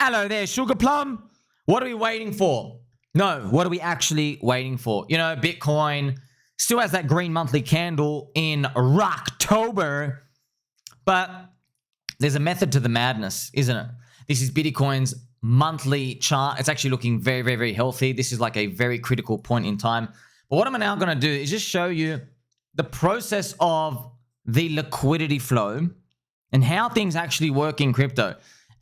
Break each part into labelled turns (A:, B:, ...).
A: Hello there, Sugar Plum. What are we waiting for? No, what are we actually waiting for? You know, Bitcoin still has that green monthly candle in Rocktober, but there's a method to the madness, isn't it? This is Bitcoin's monthly chart. It's actually looking very, very, very healthy. This is like a very critical point in time. But what I'm now going to do is just show you the process of the liquidity flow and how things actually work in crypto.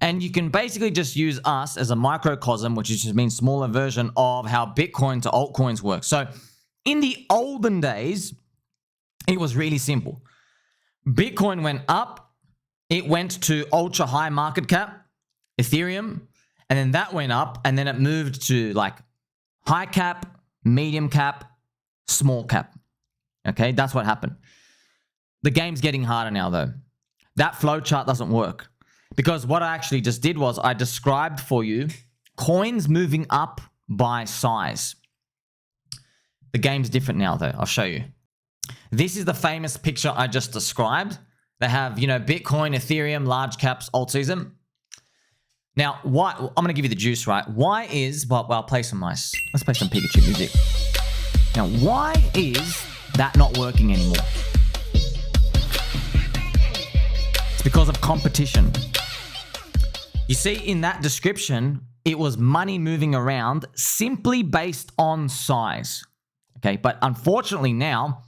A: And you can basically just use us as a microcosm, which just means smaller version of how Bitcoin to altcoins work. So in the olden days, it was really simple. Bitcoin went up, it went to ultra high market cap, Ethereum, and then that went up, and then it moved to like high cap, medium cap, small cap. Okay, that's what happened. The game's getting harder now though. That flow chart doesn't work. Because what I actually just did was I described for you coins moving up by size. The game's different now though. I'll show you. This is the famous picture I just described. They have, you know, Bitcoin, Ethereum, large caps, Altseason. Now, why? I'm going to give you the juice, right? Why is, well, I'll play some nice, let's play some Pikachu music. Now, why is that not working anymore? It's because of competition. You see, in that description, it was money moving around simply based on size. Okay, but unfortunately now,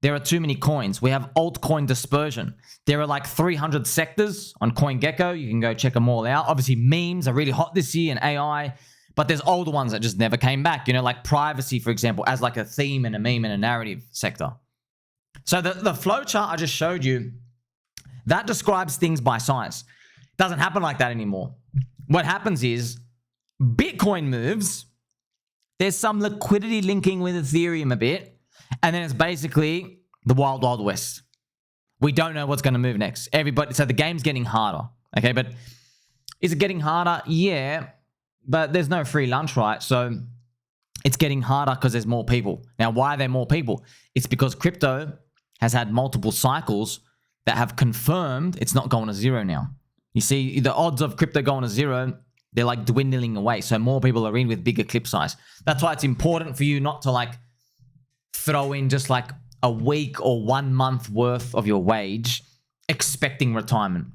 A: there are too many coins. We have altcoin dispersion. There are like 300 sectors on CoinGecko. You can go check them all out. Obviously, memes are really hot this year and AI, but there's older ones that just never came back. You know, like privacy, for example, as like a theme and a meme and a narrative sector. So the flow chart I just showed you, that describes things by size. Doesn't happen like that anymore. What happens is Bitcoin moves. There's some liquidity linking with Ethereum a bit. And then it's basically the wild, wild west. We don't know what's going to move next. So the game's getting harder. Okay, but is it getting harder? Yeah, but there's no free lunch, right? So it's getting harder because there's more people. Now, why are there more people? It's because crypto has had multiple cycles that have confirmed it's not going to zero now. You see, the odds of crypto going to zero, they're like dwindling away. So more people are in with bigger clip size. That's why it's important for you not to like throw in just like a week or 1 month worth of your wage expecting retirement.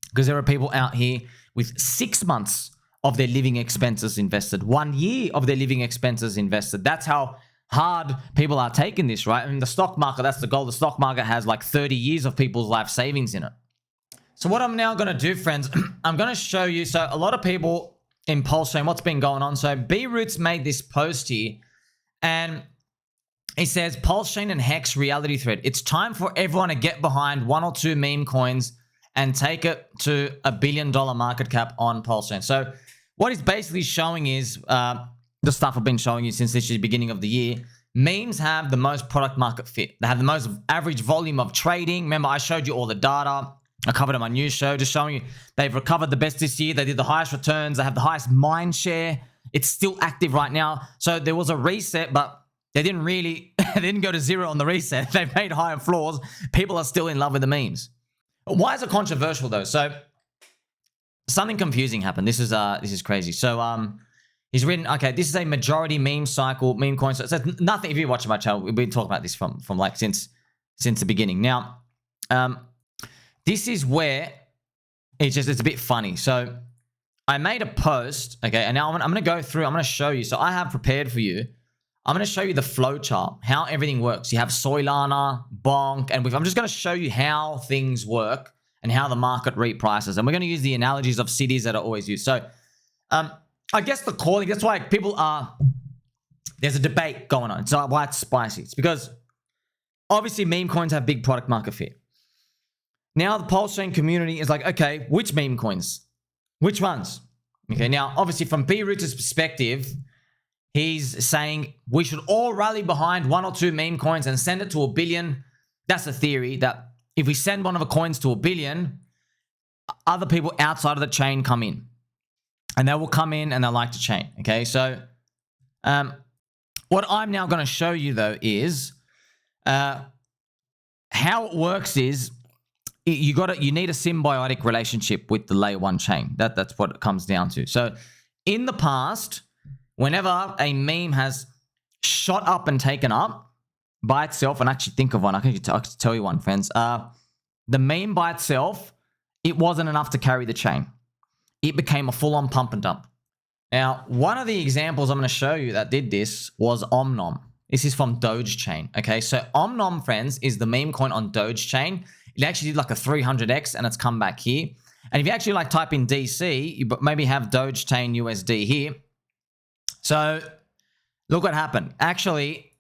A: Because there are people out here with 6 months of their living expenses invested, 1 year of their living expenses invested. That's how hard people are taking this, right? I mean, the stock market, that's the goal. The stock market has like 30 years of people's life savings in it. So what I'm now going to do, friends, I'm going to show you. So a lot of people in PulseChain, what's been going on. So BRoots made this post here and he says, PulseChain and HEX reality thread. It's time for everyone to get behind 1 or 2 meme coins and take it to $1 billion market cap on PulseChain. So what he's basically showing is the stuff I've been showing you since this is the beginning of the year. Memes have the most product market fit. They have the most average volume of trading. Remember, I showed you all the data. I covered on my news show, just showing you they've recovered the best this year. They did the highest returns. They have the highest mind share. It's still active right now. So there was a reset, but they didn't really, they didn't go to zero on the reset. They've made higher floors. People are still in love with the memes. Why is it controversial though? So something confusing happened. This is crazy. So he's written, okay, this is a majority meme cycle, meme coin. So it's nothing. If you watch my channel, we've been talking about this from like since the beginning. Now, this is where it's a bit funny. So I made a post, okay, and now I'm going to go through, I'm going to show you. So I have prepared for you. I'm going to show you the flow chart, how everything works. You have Solana, Bonk, and I'm just going to show you how things work and how the market reprices. And we're going to use the analogies of cities that are always used. So I guess the calling, that's why people are, there's a debate going on. So why it's spicy. It's because obviously meme coins have big product market fit. Now the PulseChain community is like, okay, which meme coins? Which ones? Okay, now obviously from BRoots' perspective, he's saying we should all rally behind 1 or 2 meme coins and send it to 1 billion. That's the theory that if we send one of the coins to 1 billion, other people outside of the chain come in. And they will come in and they'll like the chain. Okay, so what I'm now going to show you though is how it works is you need a symbiotic relationship with the layer 1 chain. That's what it comes down to. So in the past, whenever a meme has shot up and taken up by itself, and actually think of one, I can tell you one, friends. The meme by itself, it wasn't enough to carry the chain. It became a full-on pump and dump. Now, one of the examples I'm going to show you that did this was OMNOM. This is from Dogechain. Okay, so OMNOM, friends, is the meme coin on Dogechain. It actually did like a 300x and it's come back here. And if you actually like type in DC, you maybe have Dogechain USD here. So look what happened. Actually,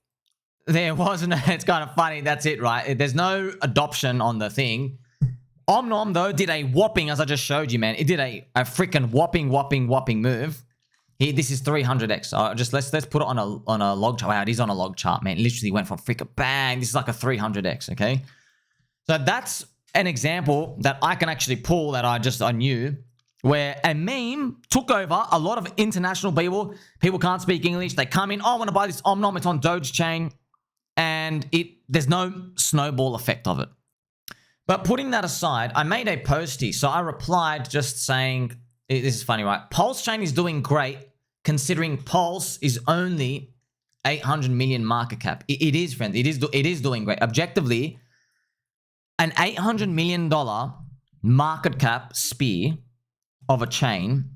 A: there wasn't, it's kind of funny. That's it, right? There's no adoption on the thing. OMNOM, though, did a whopping, as I just showed you, man. It did a freaking whopping move. Here, this is 300x. Just let's put it on a log chart. Wow, it is on a log chart, man. It literally went from freaking bang. This is like a 300x, okay? So that's an example that I can actually pull that I knew, where a meme took over a lot of international people. People can't speak English. They come in, oh, I want to buy this OMNOM. It's on Dogechain. And there's no snowball effect of it. But putting that aside, I made a post here. So I replied just saying, this is funny, right? PulseChain is doing great considering Pulse is only 800 million market cap. It is, friends. It is doing great. Objectively, an $800 million market cap spear of a chain,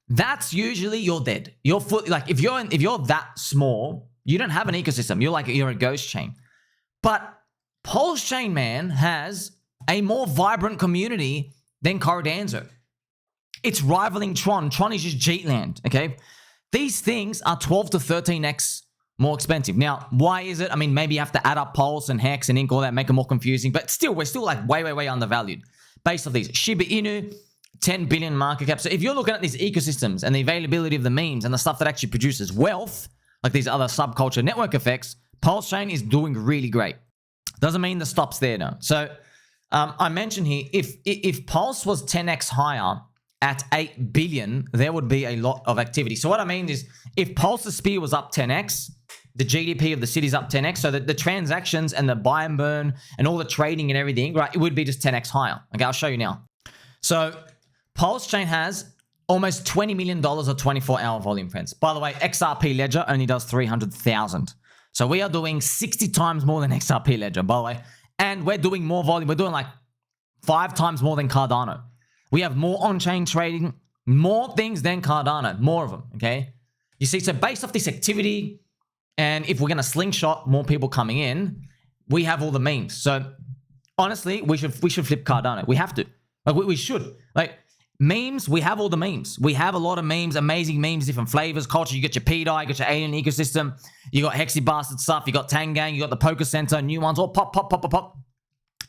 A: that's usually you're dead. Like if you're that small, you don't have an ecosystem. You're a ghost chain. But PulseChain, man, has a more vibrant community than Cardano. It's rivaling Tron. Tron is just Jeetland, okay? These things are 12 to 13x more expensive. Now, why is it? I mean, maybe you have to add up Pulse and HEX and Ink, all that, make it more confusing. But still, we're still like way undervalued based off these. Shiba Inu, 10 billion market cap. So if you're looking at these ecosystems and the availability of the memes and the stuff that actually produces wealth, like these other subculture network effects, PulseChain is doing really great. Doesn't mean the stop's there, no. So I mentioned here, if Pulse was 10x higher at 8 billion, there would be a lot of activity. So what I mean is, if Pulse's spear was up 10x, the GDP of the city's up 10x, so that the transactions and the buy and burn and all the trading and everything, right, it would be just 10x higher. Okay, I'll show you now. So PulseChain has almost $20 million of 24-hour volume, friends. By the way, XRP Ledger only does 300,000. So we are doing 60 times more than XRP Ledger, by the way. And we're doing more volume. We're doing like 5 times more than Cardano. We have more on-chain trading, more things than Cardano, more of them, okay? You see, so based off this activity, and if we're going to slingshot more people coming in, we have all the memes. So honestly, we should flip Cardano. We have to. Like, we should. Like, memes, we have all the memes. We have a lot of memes, amazing memes, different flavors, culture. You get your PDI, you get your alien ecosystem, you got Hexy Bastard stuff, you got Tangang, you got the Poker Center, new ones, all pop.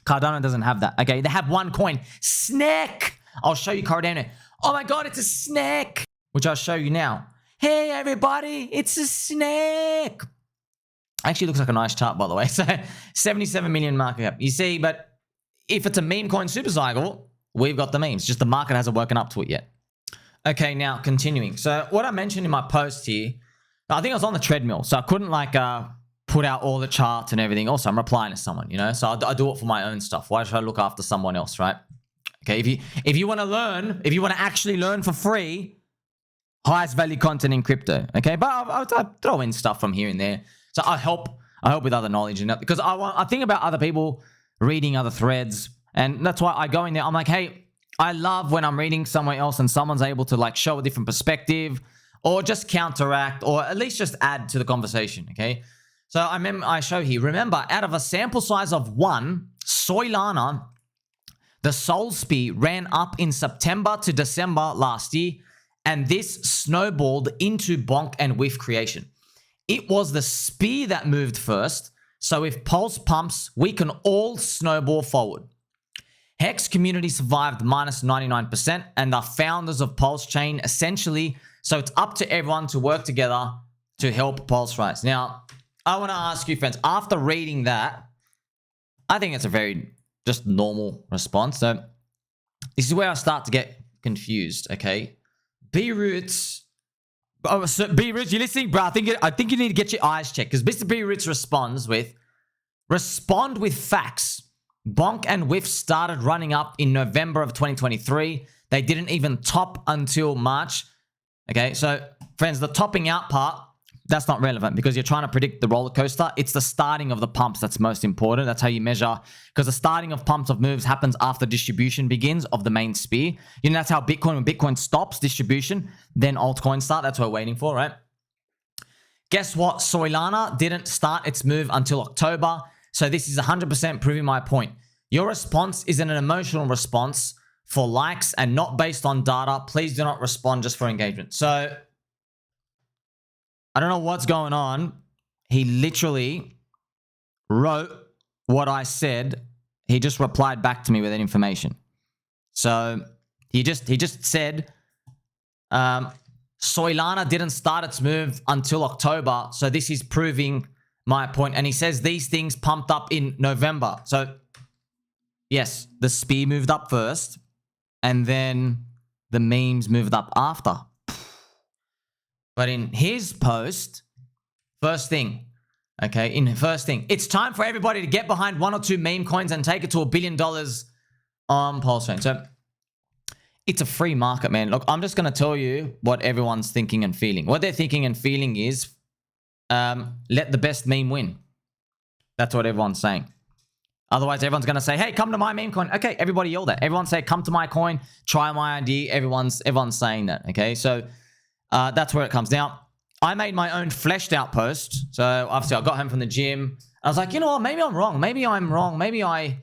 A: Cardano doesn't have that. Okay, they have one coin, Snack. I'll show you Cardano. Oh my God, it's a snack, which I'll show you now. Hey everybody, it's a snack. Actually looks like a nice chart, by the way. So 77 million market cap. You see, but if it's a meme coin super cycle, we've got the memes. Just the market hasn't woken up to it yet. Okay, now continuing. So what I mentioned in my post here, I think I was on the treadmill, so I couldn't like put out all the charts and everything. Also, I'm replying to someone, you know, so I do it for my own stuff. Why should I look after someone else, right? Okay, if you want to learn, if you want to actually learn for free, highest value content in crypto. Okay, but I'll throw in stuff from here and there. So I help with other knowledge and that, because I think about other people reading other threads, and that's why I go in there. I'm like, hey, I love when I'm reading somewhere else and someone's able to like show a different perspective, or just counteract, or at least just add to the conversation. Okay, so I show here. Remember, out of a sample size of 1, Solana, the Sol Spear ran up in September to December last year, and this snowballed into Bonk and WIF creation. It was the spear that moved first, so if Pulse pumps, we can all snowball forward. HEX community survived minus 99%, and the founders of PulseChain essentially, so it's up to everyone to work together to help Pulse rise. Now, I want to ask you, friends, after reading that, I think it's a very just normal response. So this is where I start to get confused, okay? BRoots. Oh, so BRoots, you listening, bro? I think you need to get your eyes checked, because Mr. BRoots respond with facts. Bonk and WIF started running up in November of 2023. They didn't even top until March. Okay, so friends, the topping out part, that's not relevant because you're trying to predict the roller coaster. It's the starting of the pumps that's most important. That's how you measure, because the starting of pumps of moves happens after distribution begins of the main spear. You know, that's how Bitcoin, when Bitcoin stops distribution, then altcoins start. That's what we're waiting for, right? Guess what? Solana didn't start its move until October. So this is 100% proving my point. Your response is an emotional response for likes and not based on data. Please do not respond just for engagement. So I don't know what's going on. He literally wrote what I said. He just replied back to me with that information. So he just said, Solana didn't start its move until October. So this is proving my point. And he says these things pumped up in November. So yes, the spear moved up first and then the memes moved up after. But in his post, first thing, okay, it's time for everybody to get behind 1 or 2 meme coins and take it to $1 billion on PulseChain. So it's a free market, man. Look, I'm just going to tell you what everyone's thinking and feeling. What they're thinking and feeling is, let the best meme win. That's what everyone's saying. Otherwise, everyone's going to say, hey, come to my meme coin. Okay, everybody yell that. Everyone say, come to my coin, try my ID. Everyone's saying that, okay? So that's where it comes. Now, I made my own fleshed out post. So obviously I got home from the gym. I was like, you know what? Maybe I'm wrong. Maybe I'm wrong. Maybe I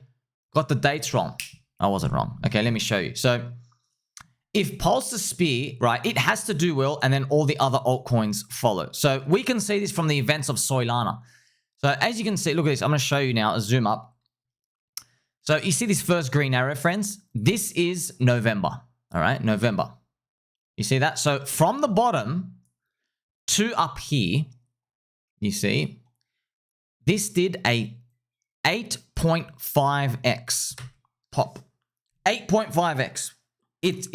A: got the dates wrong. I wasn't wrong. Okay, let me show you. So if Pulse the spear, right, it has to do well and then all the other altcoins follow. So we can see this from the events of Solana. So as you can see, look at this. I'm going to show you now, a zoom up. So you see this first green arrow, friends? This is November. All right, November. You see that? So from the bottom to up here, you see, this did a 8.5x pop. 8.5x.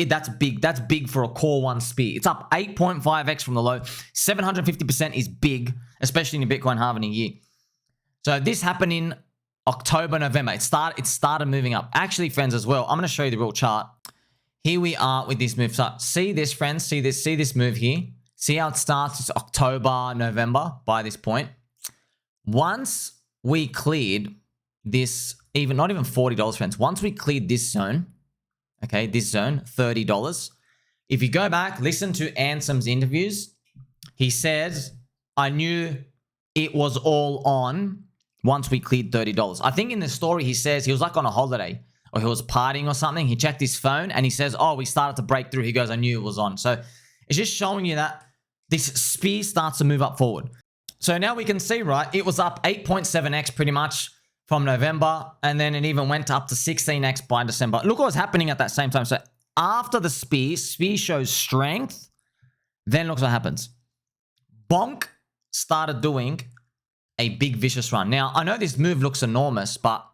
A: That's big. That's big for a core 1 spear. It's up 8.5x from the low. 750% is big, especially in a Bitcoin halving year. So this happened in October, November. It started moving up. Actually, friends, as well, I'm going to show you the real chart. Here we are with this move. So see this, friends. See this move here. See how it starts? It's October, November by this point. Once we cleared this, not even $40, friends. Once we cleared this zone, okay, this zone, $30. If you go back, listen to Ansom's interviews, he says, I knew it was all on once we cleared $30. I think in the story he says he was like on a holiday or he was partying or something. He checked his phone and he says, oh, we started to break through. He goes, I knew it was on. So it's just showing you that this spear starts to move up forward. So now we can see, right, it was up 8.7x pretty much from November, and then it even went up to 16x by December. Look what was happening at that same time. So after the spear shows strength, then look what happens. Bonk started doing a big vicious run. Now, I know this move looks enormous, but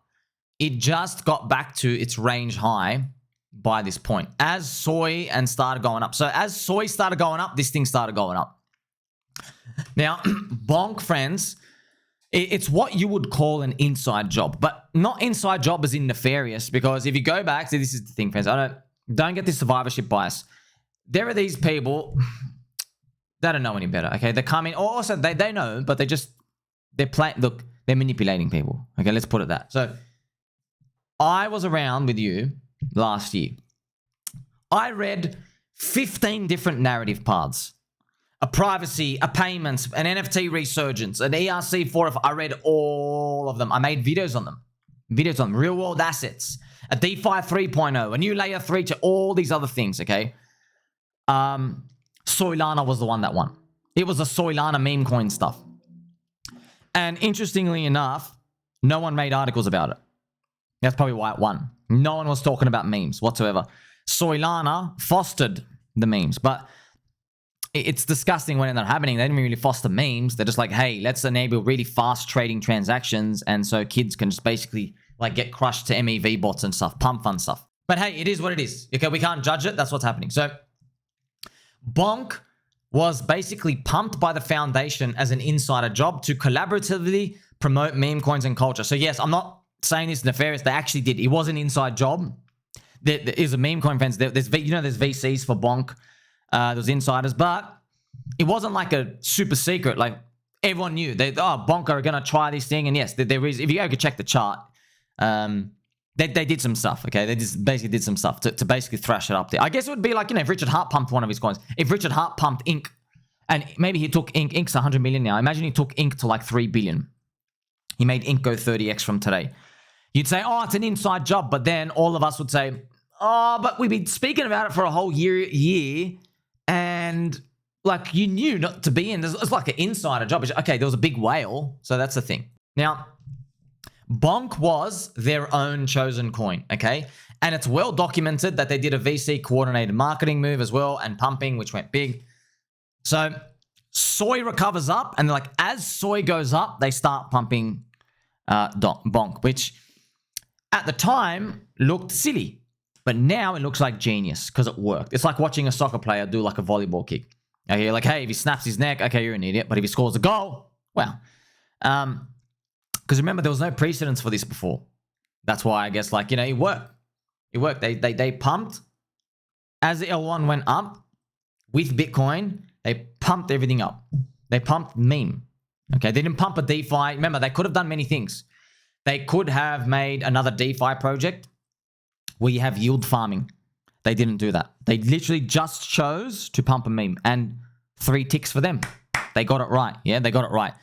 A: it just got back to its range high by this point as Soy and started going up. So as Soy started going up, this thing started going up. Now, Bonk, friends, it's what you would call an inside job, but not inside job as in nefarious, because if you go back, so this is the thing, friends, don't get this survivorship bias. There are these people that don't know any better, okay? They come in, also they know, but they're manipulating people, okay? Let's put it that. So I was around with you last year. I read 15 different narrative paths. A privacy, a payments, an NFT resurgence, an ERC4. I read all of them. I made videos on them. Real world assets, a DeFi 3.0, a new layer 3, to all these other things, okay? Solana was the one that won. It was the Solana meme coin stuff. And interestingly enough, no one made articles about it. That's probably why it won. No one was talking about memes whatsoever. Solana fostered the memes, but it's disgusting when they're happening. They didn't really foster memes. They're just like, hey, let's enable really fast trading transactions. And so kids can just basically like get crushed to MEV bots and stuff, pump fun stuff. But hey, it is what it is. Okay, we can't judge it. That's what's happening. So Bonk was basically pumped by the foundation as an insider job to collaboratively promote meme coins and culture. So yes, I'm not saying this nefarious. They actually did. It was an inside job. There is a meme coin, friends. There's VCs for Bonk. There's insiders, but it wasn't like a super secret. Like everyone knew Bonk are gonna try this thing, and yes, there is. If you go check the chart, they did some stuff. Okay, they just basically did some stuff to basically thrash it up there. I guess it would be like, if Richard Hart pumped one of his coins. If Richard Hart pumped Ink, and maybe he took Ink. Ink's 100 million now. Imagine he took Ink to like 3 billion. He made Ink go 30x from today. You'd say, oh, it's an inside job, but then all of us would say, oh, but we've been speaking about it for a whole year, and like you knew not to be in. It's like an insider job. Okay, there was a big whale, so that's the thing. Now, Bonk was their own chosen coin, okay? And it's well documented that they did a VC coordinated marketing move as well and pumping, which went big. So Soy recovers up, and like as Soy goes up, they start pumping Bonk, which at the time looked silly. But now it looks like genius because it worked. It's like watching a soccer player do like a volleyball kick. Okay, you're like, hey, if he snaps his neck, okay, you're an idiot. But if he scores a goal, well. Because remember, there was no precedence for this before. That's why I guess, like, it worked. It worked. They pumped. As the L1 went up with Bitcoin, they pumped everything up. They pumped meme. Okay, they didn't pump a DeFi. Remember, they could have done many things. They could have made another DeFi project where you have yield farming. They didn't do that. They literally just chose to pump a meme, and 3 ticks for them. They got it right. Yeah, they got it right.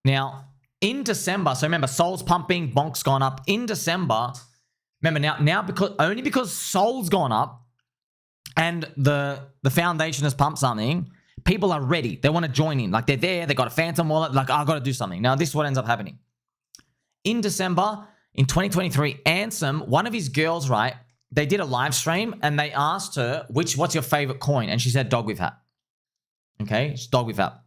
A: Now, in December, so remember, Sol's pumping, Bonk's gone up. In December, remember now because Sol's gone up and the foundation has pumped something, people are ready. They want to join in. Like, they're there, they got a phantom wallet, like, I've got to do something. Now, this is what ends up happening. In December, in 2023, Ansoy, one of his girls, right, they did a live stream and they asked her, what's your favorite coin? And she said DogWifHat. Okay, it's DogWifHat.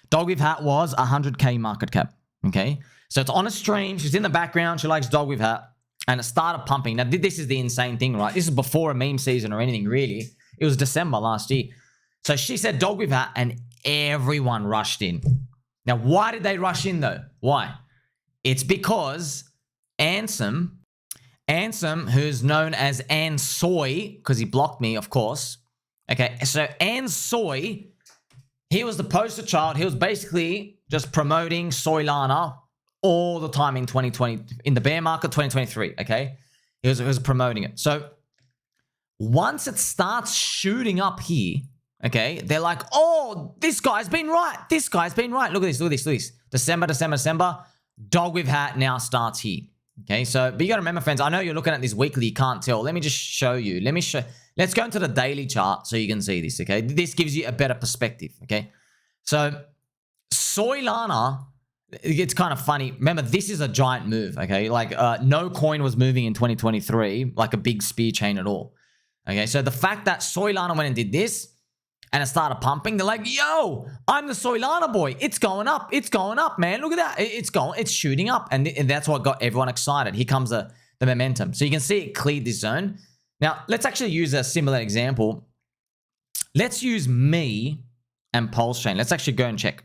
A: DogWifHat was 100K market cap. Okay, so it's on a stream. She's in the background. She likes DogWifHat, and it started pumping. Now, this is the insane thing, right? This is before a meme season or anything, really. It was December last year. So she said DogWifHat, and everyone rushed in. Now, why did they rush in, though? Why? It's because Ansoy, who's known as Ansoy, because he blocked me, of course. Okay, so Ansoy, he was the poster child. He was basically just promoting Solana all the time in 2020, in the bear market 2023, okay? He was promoting it. So once it starts shooting up here, okay, they're like, oh, this guy's been right. This guy's been right. Look at this, look at this, look at this. December. DogWifHat now starts here. Okay, so, but you got to remember, friends, I know you're looking at this weekly, you can't tell. Let me just show you. Let's go into the daily chart so you can see this, okay? This gives you a better perspective, okay? So, Solana, it's kind of funny. Remember, this is a giant move, okay? Like, no coin was moving in 2023, like a big spear chain at all. Okay, so the fact that Solana went and did this, and it started pumping, they're like, yo, I'm the Solana boy. It's going up. It's going up, man. Look at that. It's shooting up. And that's what got everyone excited. Here comes the momentum. So you can see it cleared this zone. Now, let's actually use a similar example. Let's use me and PulseChain. Let's actually go and check.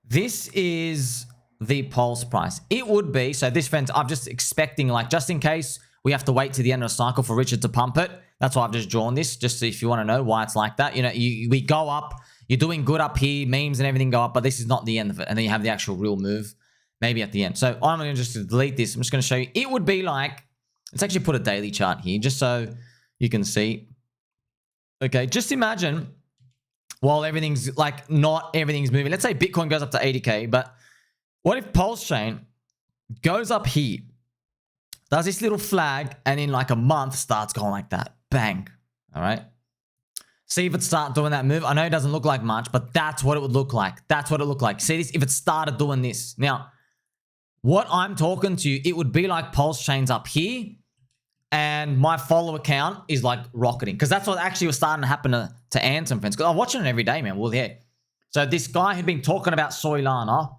A: This is the Pulse price. It would be, so this, friends, I'm just expecting, like, just in case we have to wait to the end of the cycle for Richard to pump it. That's why I've just drawn this, just so if you want to know why it's like that. We go up, you're doing good up here, memes and everything go up, but this is not the end of it. And then you have the actual real move, maybe at the end. So I'm going to just delete this. I'm just going to show you. It would be like, let's actually put a daily chart here, just so you can see. Okay, just imagine while everything's, like, not everything's moving. Let's say Bitcoin goes up to 80K, but what if PulseChain goes up here, does this little flag, and in like a month starts going like that? Bang. All right. See if it starts doing that move. I know it doesn't look like much, but that's what it would look like. That's what it looked like. See this? If it started doing this. Now, what I'm talking to you, it would be like PulseChain's up here, and my follow account is like rocketing. Because that's what actually was starting to happen to Ansoy, friends. Because I'm watching it every day, man. Well, yeah. So this guy had been talking about Solana.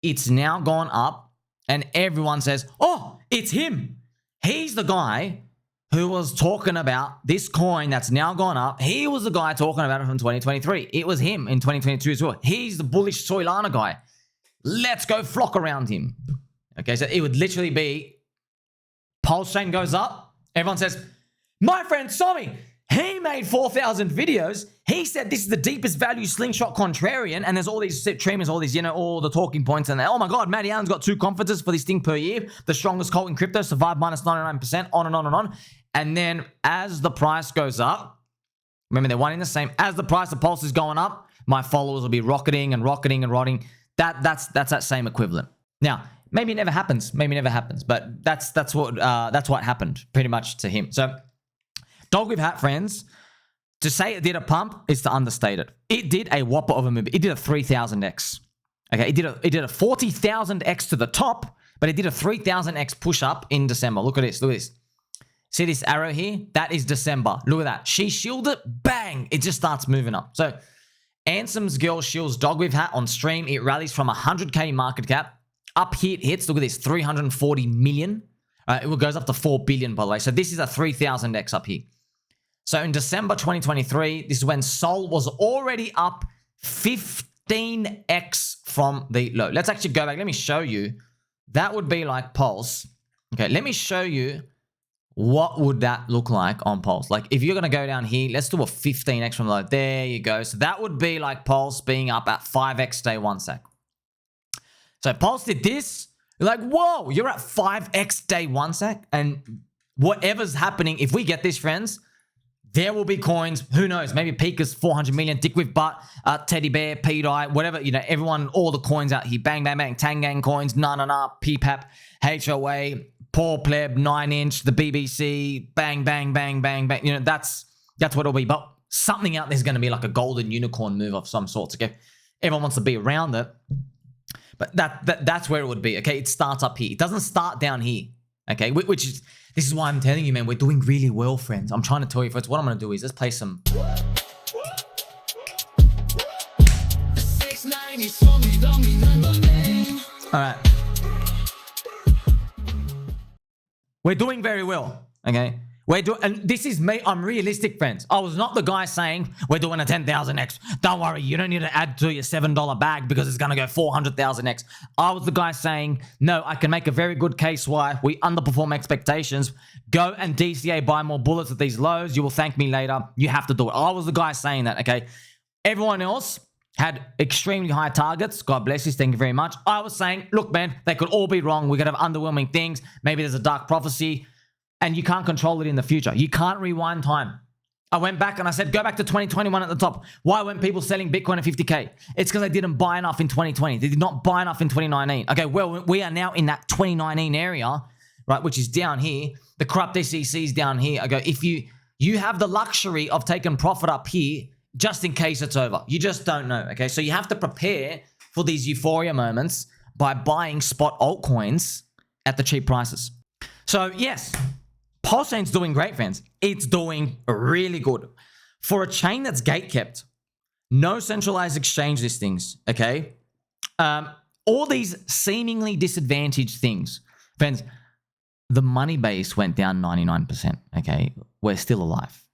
A: It's now gone up, and everyone says, oh, it's him. He's the guy who was talking about this coin that's now gone up. He was the guy talking about it from 2023. It was him in 2022 as well. He's the bullish Solana guy. Let's go flock around him. Okay, so it would literally be PulseChain goes up. Everyone says, my friend Sommi, he made 4,000 videos. He said this is the deepest value slingshot contrarian. And there's all these streamers, all these, all the talking points. And oh my God, Matty Allen's got 2 conferences for this thing per year. The strongest cult in crypto, survived minus 99%, on and on and on. And then as the price goes up, remember they're one in the same. As the price of Pulse is going up, my followers will be rocketing and rocketing and rotting. That's that same equivalent. Now, maybe it never happens. Maybe it never happens. But that's what happened pretty much to him. So DogWifHat, friends, to say it did a pump is to understate it. It did a whopper of a move. It did a 3,000x. Okay, it did a 40,000x to the top, but it did a 3,000x push up in December. Look at this. Look at this. See this arrow here? That is December. Look at that. She shielded it. Bang! It just starts moving up. So Ansom's girl shields DogWifHat on stream. It rallies from 100K market cap. Up here it hits. Look at this. 340 million. It goes up to 4 billion, by the way. So this is a 3,000x up here. So in December 2023, this is when Sol was already up 15x from the low. Let's actually go back. Let me show you. That would be like Pulse. Okay, let me show you what would that look like on Pulse. Like if you're going to go down here, let's do a 15x from the low. There you go. So that would be like Pulse being up at 5x day 1 sec. So Pulse did this. You're like, whoa, you're at 5x day 1 sec. And whatever's happening, if we get this, friends, there will be coins. Who knows? Maybe PIKA's 400 million, Dick with Butt, Teddy Bear, PDI, whatever. Everyone, all the coins out here. Bang, bang, bang. Tangang coins, PPAP, HOA, Poor Pleb, 9-inch, the BBC, bang, bang, bang, bang, bang. That's what it'll be. But something out there's going to be like a golden unicorn move of some sort. Okay, everyone wants to be around it. But that's where it would be. Okay, it starts up here. It doesn't start down here. Okay, which is... This is why I'm telling you, man, we're doing really well, friends. I'm trying to tell you, friends, what I'm going to do is let's play some... All right. We're doing very well, okay? And this is me. I'm realistic, friends. I was not the guy saying we're doing a 10,000x. Don't worry, you don't need to add to your $7 bag because it's going to go 400,000x. I was the guy saying, no, I can make a very good case why we underperform expectations. Go and DCA buy more bullets at these lows. You will thank me later. You have to do it. I was the guy saying that, okay? Everyone else had extremely high targets. God bless you. Thank you very much. I was saying, look, man, they could all be wrong. We could have underwhelming things. Maybe there's a dark prophecy. And you can't control it in the future. You can't rewind time. I went back and I said, go back to 2021 at the top. Why weren't people selling Bitcoin at 50K? It's because they didn't buy enough in 2020. They did not buy enough in 2019. Okay, well, we are now in that 2019 area, right, which is down here. The corrupt SEC is down here. I go, if you have the luxury of taking profit up here, just in case it's over. You just don't know, okay? So you have to prepare for these euphoria moments by buying spot altcoins at the cheap prices. So, yes, PulseChain's doing great, friends. It's doing really good. For a chain that's gatekept, no centralized exchange listings, okay? All these seemingly disadvantaged things. Friends, the money base went down 99%, okay? We're still alive.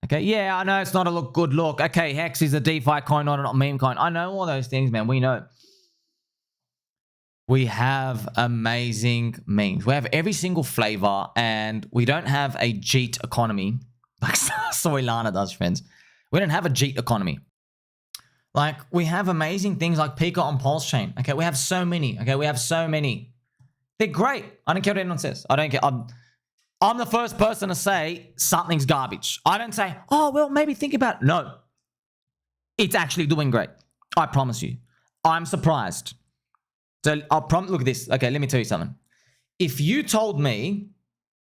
A: Okay, yeah, I know it's not a good look. Okay, HEX is a DeFi coin, not a meme coin. I know all those things, man. We know. We have amazing memes. We have every single flavor, and we don't have a JEET economy like Solana does, friends. We don't have a JEET economy. Like, we have amazing things like PIKA on PulseChain. Okay, we have so many. Okay, we have so many. They're great. I don't care what anyone says. I don't care. I'm the first person to say something's garbage. I don't say, oh, well, maybe think about it. No. It's actually doing great. I promise you. I'm surprised. So look at this. Okay, let me tell you something. If you told me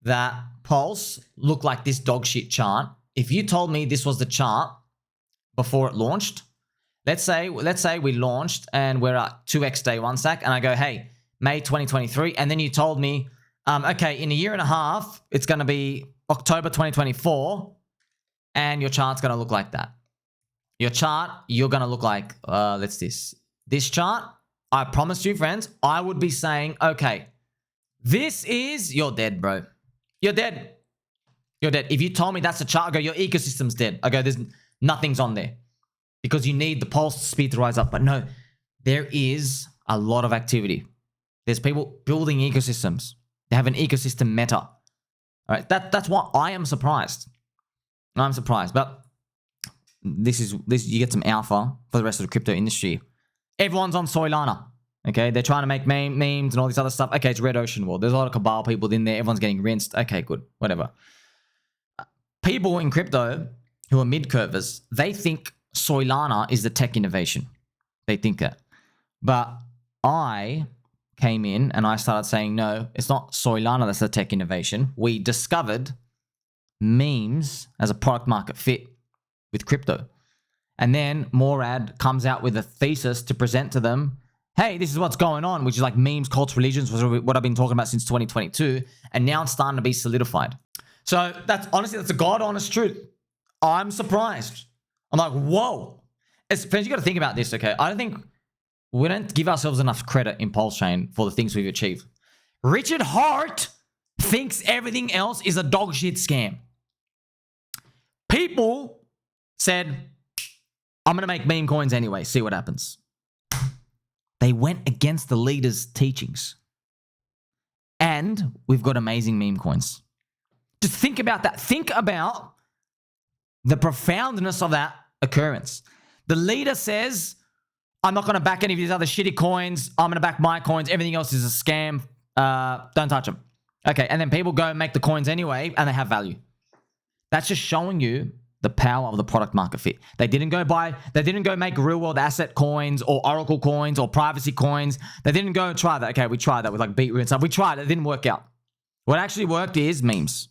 A: that Pulse looked like this dog shit chart, if you told me this was the chart before it launched, let's say we launched and we're at 2x day 1 sec, and I go, hey, May 2023, and then you told me, okay, in a year and a half, it's going to be October 2024, and your chart's going to look like that. Your chart, you're going to look like, this chart. I promise you, friends, I would be saying, okay, you're dead, bro. You're dead. You're dead. If you told me that's a chart, I go, your ecosystem's dead. I go, nothing's on there. Because you need the pulse speed to rise up. But no, there is a lot of activity. There's people building ecosystems. They have an ecosystem meta. All right, that's why I am surprised. I'm surprised, but this you get some alpha for the rest of the crypto industry. Everyone's on Solana. Okay, they're trying to make memes and all this other stuff. Okay, it's red ocean world. There's a lot of cabal people in there. Everyone's getting rinsed. Okay, good, whatever. People in crypto who are mid-curvers, they think Solana is the tech innovation. They think that. But I came in and I started saying, no, it's not Solana that's the tech innovation. We discovered memes as a product market fit with crypto. And then Murad comes out with a thesis to present to them, hey, this is what's going on, which is like memes, cults, religions, was what I've been talking about since 2022. And now it's starting to be solidified. So that's honestly, that's a God honest truth. I'm surprised. I'm like, whoa. Friends, you got to think about this, okay? I don't think we don't give ourselves enough credit in PulseChain for the things we've achieved. Richard Hart thinks everything else is a dog shit scam. People said, I'm going to make meme coins anyway, see what happens. They went against the leader's teachings. And we've got amazing meme coins. Just think about that. Think about the profoundness of that occurrence. The leader says, I'm not going to back any of these other shitty coins. I'm going to back my coins. Everything else is a scam. Don't touch them. Okay, and then people go and make the coins anyway, and they have value. That's just showing you the power of the product market fit. They didn't go make real world asset coins or Oracle coins or privacy coins. They didn't go and try that. Okay, we tried that with like BRoots and stuff. We tried it. It didn't work out. What actually worked is memes.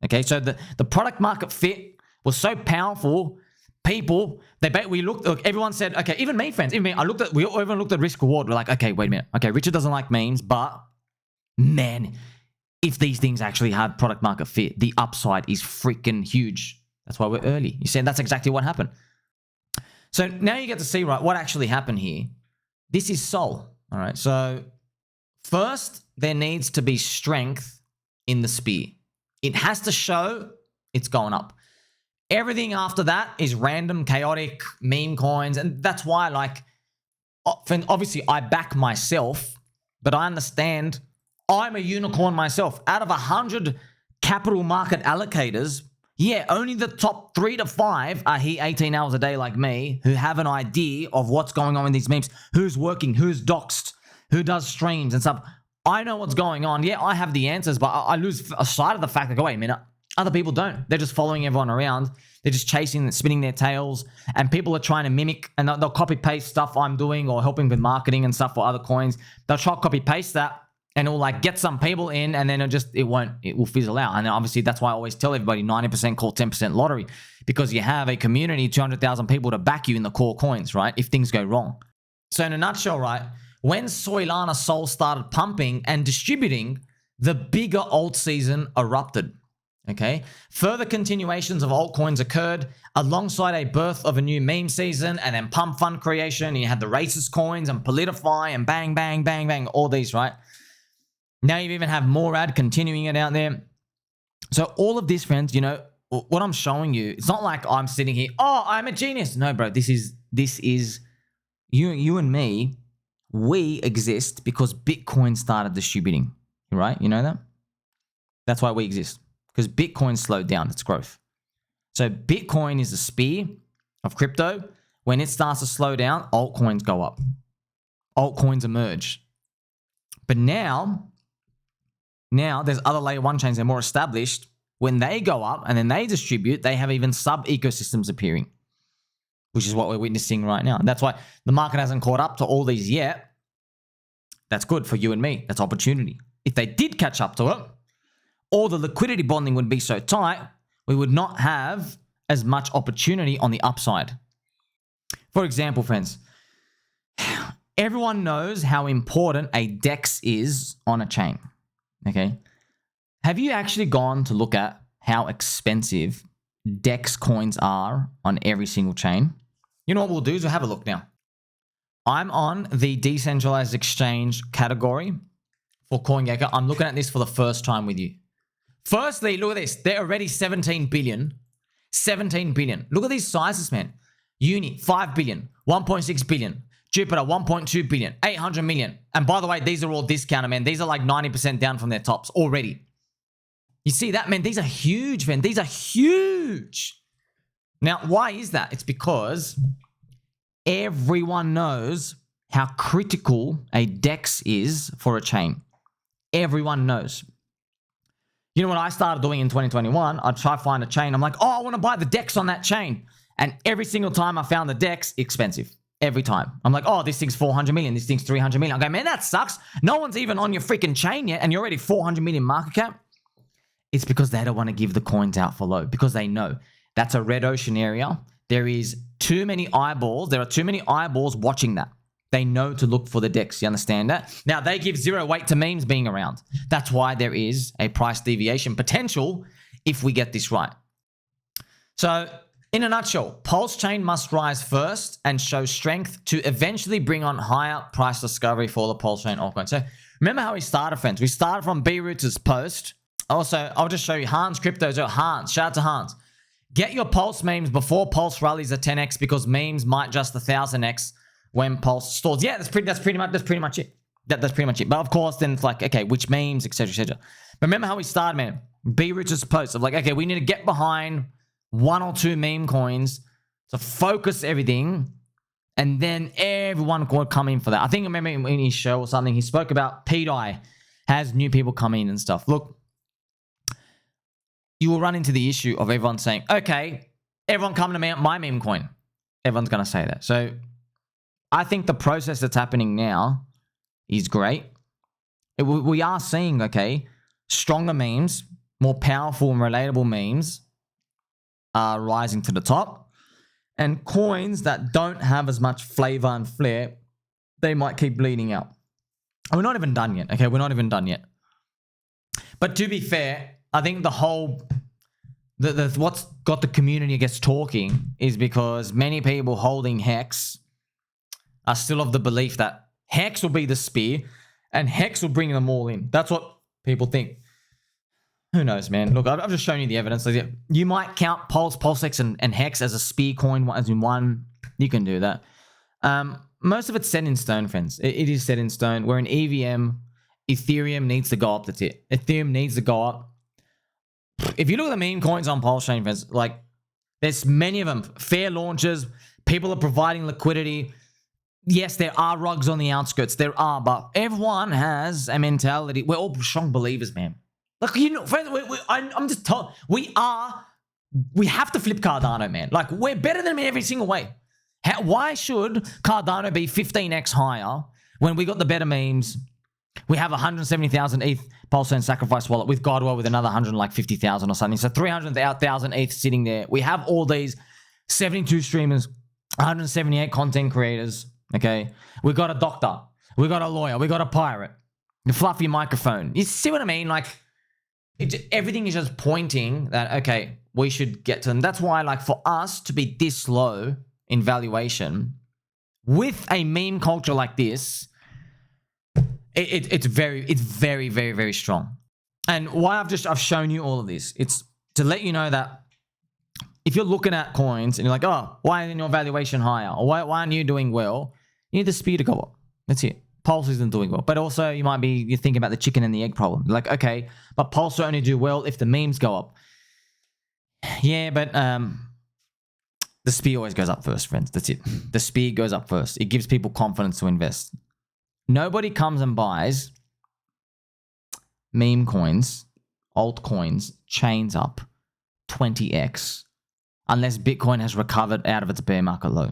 A: Okay, so the product market fit was so powerful. People, we looked, look, everyone said, okay, even me, friends, even me, everyone looked at risk reward. We're like, okay, wait a minute. Okay, Richard doesn't like memes, but man, if these things actually have product market fit, the upside is freaking huge. That's why we're early. You said that's exactly what happened. So now you get to see, right, what actually happened here. This is Sol. All right. So first, there needs to be strength in the spear. It has to show it's going up. Everything after that is random, chaotic, meme coins. And that's why, like, obviously I back myself, but I understand I'm a unicorn myself. Out of 100 capital market allocators, yeah, only the top 3 to 5 are here 18 hours a day like me, who have an idea of what's going on in these memes, who's working, who's doxed, who does streams and stuff. I know what's going on. Yeah, I have the answers, but I lose sight of the fact that, wait a minute, other people don't. They're just following everyone around. They're just chasing and spinning their tails, and people are trying to mimic, and they'll copy-paste stuff I'm doing or helping with marketing and stuff for other coins. They'll try to copy-paste that, and it'll like get some people in, and then it will fizzle out. And obviously that's why I always tell everybody 90% call 10% lottery, because you have a community, 200,000 people to back you in the core coins, right? If things go wrong. So in a nutshell, right, when Solana Sol started pumping and distributing, the bigger alt season erupted. Okay, further continuations of altcoins occurred alongside a birth of a new meme season, and then pump fund creation. And you had the racist coins and Politify and bang, bang, bang, bang, all these, right? Now you even have Murad continuing it out there. So all of this, friends, you know, what I'm showing you, it's not like I'm sitting here, oh, I'm a genius. No, bro, this is you and me. We exist because Bitcoin started distributing, right? You know that? That's why we exist. Because Bitcoin slowed down its growth. So Bitcoin is the spear of crypto. When it starts to slow down, altcoins go up. Altcoins emerge. But now there's other layer 1 chains that are more established. When they go up and then they distribute, they have even sub-ecosystems appearing, which is what we're witnessing right now. And that's why the market hasn't caught up to all these yet. That's good for you and me. That's opportunity. If they did catch up to it, or the liquidity bonding would be so tight, we would not have as much opportunity on the upside. For example, friends, everyone knows how important a DEX is on a chain, okay? Have you actually gone to look at how expensive DEX coins are on every single chain? You know what we'll do is we'll have a look now. I'm on the decentralized exchange category for CoinGecko. I'm looking at this for the first time with you. Firstly, look at this. They're already 17 billion. 17 billion. Look at these sizes, man. Uni, 5 billion, 1.6 billion, Jupiter, 1.2 billion, 800 million. And by the way, these are all discounted, man. These are like 90% down from their tops already. You see that, man? These are huge, man. These are huge. Now, why is that? It's because everyone knows how critical a DEX is for a chain. Everyone knows. You know what I started doing in 2021? I'd try to find a chain. I'm like, oh, I want to buy the DEX on that chain. And every single time I found the DEX, expensive. Every time. I'm like, oh, this thing's 400 million. This thing's 300 million. I go, man, that sucks. No one's even on your freaking chain yet, and you're already 400 million market cap. It's because they don't want to give the coins out for low, because they know that's a red ocean area. There is too many eyeballs. There are too many eyeballs watching that. They know to look for the DEX. You understand that? Now, they give zero weight to memes being around. That's why there is a price deviation potential if we get this right. So, in a nutshell, PulseChain must rise first and show strength to eventually bring on higher price discovery for the PulseChain altcoin. So, remember how we started, friends? We started from BRoots' post. Also, I'll just show you Hans Cryptos. Hans, shout out to Hans. Get your Pulse memes before Pulse rallies at 10x, because memes might just 1000x when Pulse stalls. Yeah, that's pretty much it. That's pretty much it. But of course, then it's like, okay, which memes, etc., etc. But remember how we started, man? BRoots' post of like, okay, we need to get behind one or two meme coins to focus everything, and then everyone could come in for that. I think I remember in his show or something, he spoke about PDI has new people come in and stuff. Look, you will run into the issue of everyone saying, okay, everyone come to my meme coin. Everyone's going to say that. So I think the process that's happening now is great. We are seeing, okay, stronger memes, more powerful and relatable memes are rising to the top. And coins that don't have as much flavor and flair, they might keep bleeding out. And we're not even done yet, okay? We're not even done yet. But to be fair, I think the whole, what's got the community, I guess, talking is because many people holding HEX are still of the belief that HEX will be the spear and HEX will bring them all in. That's what people think. Who knows, man? Look, I've just shown you the evidence. You might count PulseX and HEX as a spear coin, as in one. You can do that. Most of it's set in stone, friends. It is set in stone. We're in EVM. Ethereum needs to go up. That's it. Ethereum needs to go up. If you look at the meme coins on PulseChain, friends, like, there's many of them. Fair launches. People are providing liquidity. Yes, there are rugs on the outskirts. There are, but everyone has a mentality. We're all strong believers, man. Like, you know, friends, I'm just told, we have to flip Cardano, man. Like, we're better than them in every single way. Why should Cardano be 15x higher when we got the better memes? We have 170,000 ETH PulseChain sacrifice wallet with Godwell with another 150,000 or something. So 300,000 ETH sitting there. We have all these 72 streamers, 178 content creators. Okay, we got a doctor, we got a lawyer, we got a pirate, the fluffy microphone. You see what I mean? Like, everything is just pointing that, okay, we should get to them. That's why, like, for us to be this low in valuation with a meme culture like this, it's very, very, very strong. And why I've shown you all of this, it's to let you know that if you're looking at coins and you're like, oh, why isn't your valuation higher? Or why aren't you doing well? You need the speed to go up. That's it. Pulse isn't doing well. But also, you're thinking about the chicken and the egg problem. Like, okay, but Pulse will only do well if the memes go up. Yeah, but the speed always goes up first, friends. That's it. The speed goes up first. It gives people confidence to invest. Nobody comes and buys meme coins, altcoins, chains up 20x unless Bitcoin has recovered out of its bear market low.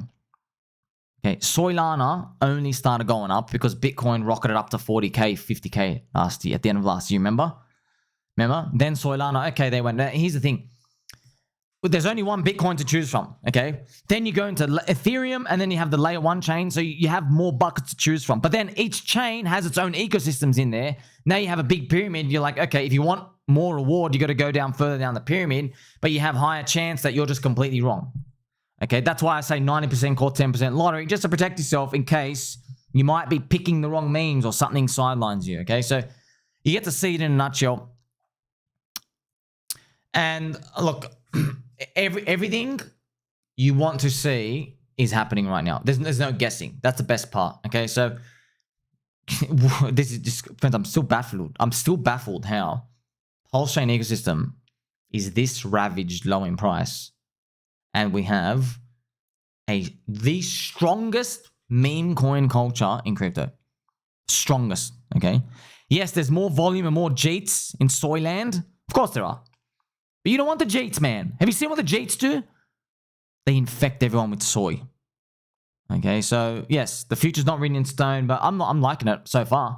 A: Okay, Solana only started going up because Bitcoin rocketed up to 40k, 50k last year, at the end of last year, remember? Then Solana, okay, they went, here's the thing. There's only one Bitcoin to choose from, okay? Then you go into Ethereum, and then you have the layer 1 chain, so you have more buckets to choose from. But then each chain has its own ecosystems in there. Now you have a big pyramid. You're like, okay, if you want more reward, you got to go down further down the pyramid, but you have higher chance that you're just completely wrong. Okay, that's why I say 90% call, 10% lottery, just to protect yourself in case you might be picking the wrong memes or something sidelines you, okay? So you get to see it in a nutshell. And look, everything you want to see is happening right now. There's no guessing. That's the best part. Okay, so this is just, friends, I'm still baffled. I'm still baffled how PulseChain ecosystem is this ravaged low in price, and we have the strongest meme coin culture in crypto. Strongest, okay? Yes, there's more volume and more Jeets in Soyland. Of course there are. But you don't want the Jeets, man. Have you seen what the Jeets do? They infect everyone with soy. Okay, so yes, the future's not written in stone, but I'm liking it so far.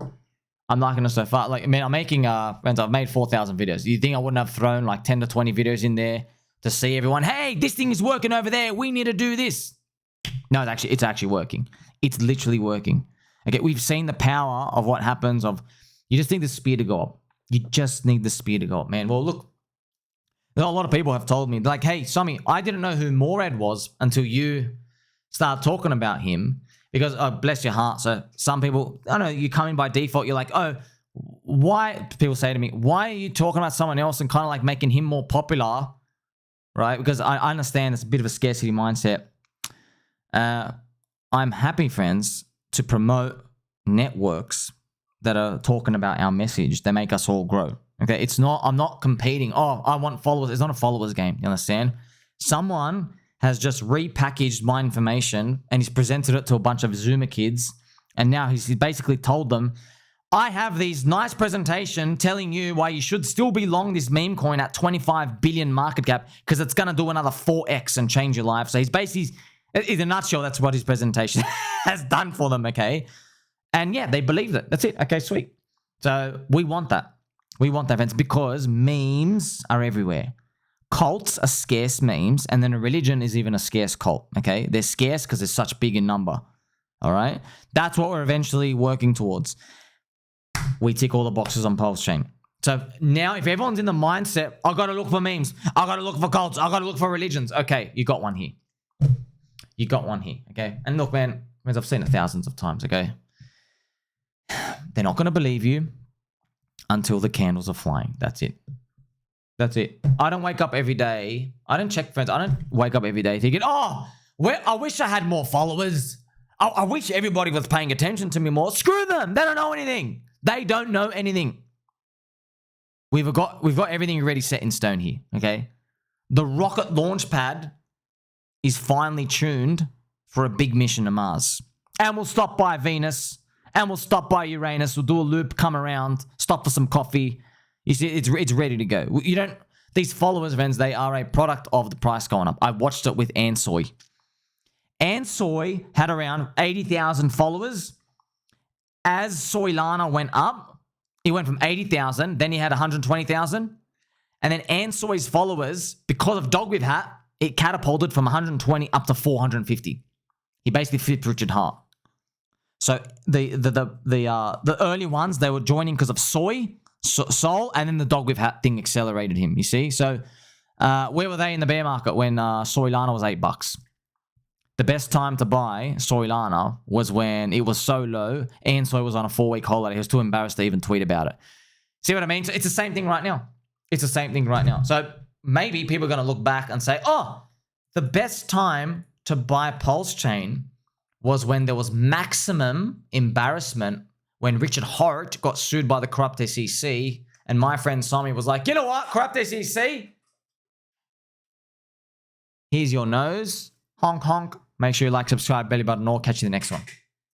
A: I'm liking it so far. Like, I mean, I'm making, friends, I've made 4,000 videos. You think I wouldn't have thrown like 10 to 20 videos in there to see everyone, hey, this thing is working over there. We need to do this. No, it's actually working. It's literally working. Okay, we've seen the power of what happens of, you just need the speed to go up. You just need the speed to go up, man. Well, look, a lot of people have told me, like, hey, Sommi, I didn't know who Murad was until you started talking about him. Because, oh, bless your heart. So some people, I don't know, you come in by default, you're like, oh, why? People say to me, why are you talking about someone else and kind of like making him more popular, right? Because I understand it's a bit of a scarcity mindset. I'm happy, friends, to promote networks that are talking about our message. They make us all grow. Okay, it's not, I'm not competing. Oh, I want followers. It's not a followers game. You understand? Someone has just repackaged my information and he's presented it to a bunch of Zoomer kids. And now he's basically told them, I have these nice presentation telling you why you should still be long this meme coin at 25 billion market cap because it's going to do another 4x and change your life. So he's basically, in a nutshell, that's what his presentation has done for them, okay? And yeah, they believed it. That's it. Okay, sweet. So we want that. We want that, friends, because memes are everywhere. Cults are scarce memes, and then a religion is even a scarce cult, okay? They're scarce because they're such big in number, all right? That's what we're eventually working towards. We tick all the boxes on PulseChain. So now if everyone's in the mindset, I got to look for memes, I got to look for cults, I got to look for religions, okay, you got one here. You got one here, okay? And look, man, I've seen it thousands of times, okay? They're not going to believe you until the candles are flying. That's it. That's it. I don't wake up every day. I don't check, friends. I don't wake up every day thinking, oh, I wish I had more followers. I wish everybody was paying attention to me more. Screw them. They don't know anything. They don't know anything. We've got everything already set in stone here, okay? The rocket launch pad is finally tuned for a big mission to Mars. And we'll stop by Venus. And we'll stop by Uranus. We'll do a loop, come around, stop for some coffee. You see, it's ready to go. You don't, these followers, friends, they are a product of the price going up. I watched it with Ansoy. Ansoy had around 80,000 followers. As Solana went up, he went from 80,000, then he had 120,000. And then Ansoy's followers, because of DogWifHat, it catapulted from 120 up to 450. He basically flipped Richard Hart. So the early ones, they were joining because of Sol, and then the DogWifHat thing accelerated him, you see? So where were they in the bear market when Solana was $8? The best time to buy Solana was when it was so low, Ansoy was on a 4-week holiday. He was too embarrassed to even tweet about it. See what I mean? So it's the same thing right now. It's the same thing right now. So maybe people are going to look back and say, oh, the best time to buy PulseChain was when there was maximum embarrassment when Richard Hart got sued by the corrupt SEC, and my friend Sommi was like, you know what, corrupt SEC? Here's your nose. Honk, honk. Make sure you like, subscribe, belly button, or catch you in the next one.